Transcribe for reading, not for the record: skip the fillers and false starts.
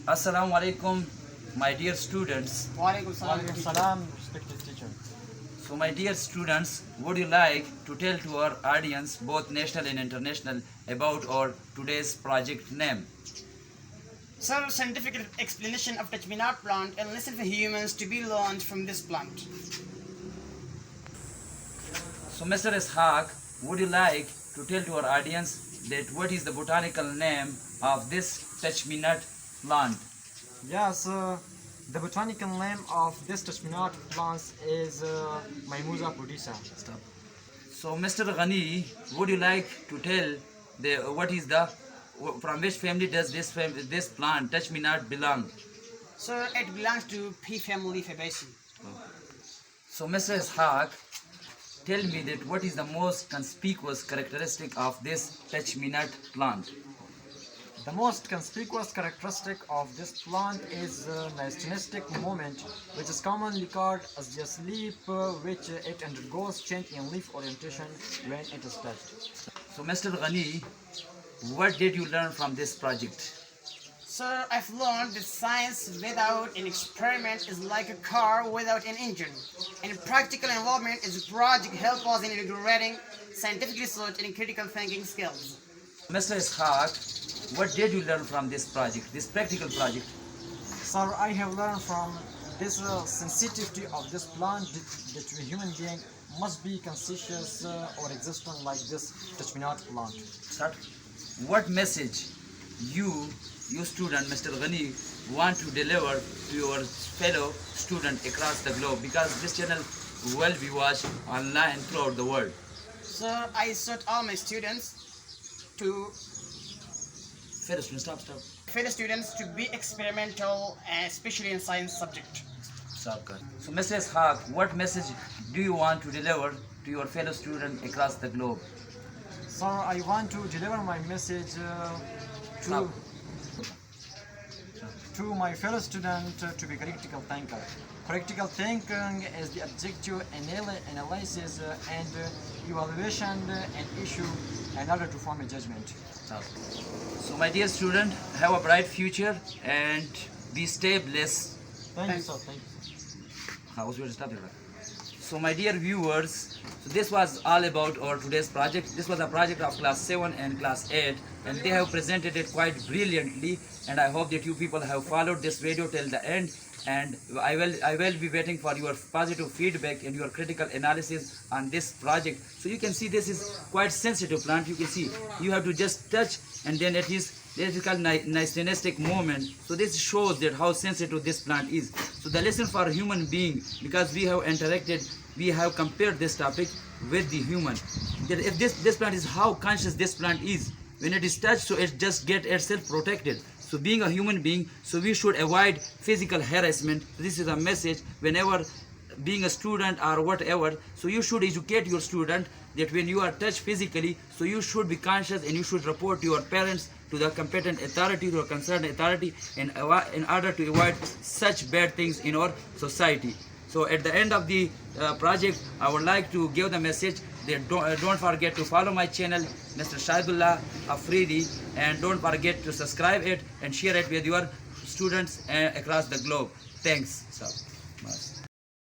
Assalamu alaikum, my dear students. Walaikum Walaikum salam. salam, respected teacher. So, my dear students, would you like to tell to our audience, both national and international, about our today's project name? Sir, scientific explanation of touch me not plant and lesson for humans to be learned from this plant. So, Mr. Ishaq, would you like to tell to our audience that what is the botanical name of this touch-me-not plant? Yes, the botanical name of this touch-me-not plant is Mimosa pudicea. So, Mr. Ghani, would you like to tell from which family does this plant touch-me-not belong? Sir, it belongs to pea family Fabaceae. So, Mr. Ishaq, tell me that what is the most conspicuous characteristic of this touch-me-not plant? The most conspicuous characteristic of this plant is the nastinistic movement, which is commonly called as the sleep, which it undergoes change in leaf orientation when it is touched. So, Mr. Ghani, what did you learn from this project? Sir, I've learned that science without an experiment is like a car without an engine. And practical involvement is a project help us in invigorating scientific research and critical thinking skills. Mr. Ishaq, what did you learn from this project, this practical project? Sir, I have learned from this sensitivity of this plant that we human being must be conscious or existent like this touch-me-not plant. Start. What message you student, Mr. Ghani, want to deliver to your fellow student across the globe, because this channel will be watched online throughout the world? Sir, I exhort all my students to Stop. fellow students to be experimental, especially in science subject. Stop. So, Mr. Ishaq, what message do you want to deliver to your fellow student across the globe? Sir, I want to deliver my message Stop. to my fellow student to be critical thinker. Critical thinking is the objective analysis and evaluation an issue in order to form a judgment. So, my dear student, have a bright future and be stay blessed. Thank you, sir. Thank you. So, my dear viewers, so this was all about our today's project. This was a project of class 7 and class 8, and they have presented it quite brilliantly, and I hope that you people have followed this video till the end, and I will be waiting for your positive feedback and your critical analysis on this project. So you can see this is quite sensitive plant. You can see you have to just touch, and then it is called nastinistic movement. So this shows that how sensitive this plant is. So the lesson for human being, because we have interacted, we have compared this topic with the human, that if this plant is how conscious this plant is when it is touched, so it just get itself protected. So being a human being, so we should avoid physical harassment. This is a message whenever being a student or whatever, so you should educate your student that when you are touched physically, so you should be conscious and you should report your parents to the competent authority, to the concerned authority, in order to avoid such bad things in our society. So at the end of the project, I would like to give the message that don't forget to follow my channel, Mr. Shahidullah Afridi, and don't forget to subscribe it and share it with your students across the globe. Thanks, sir.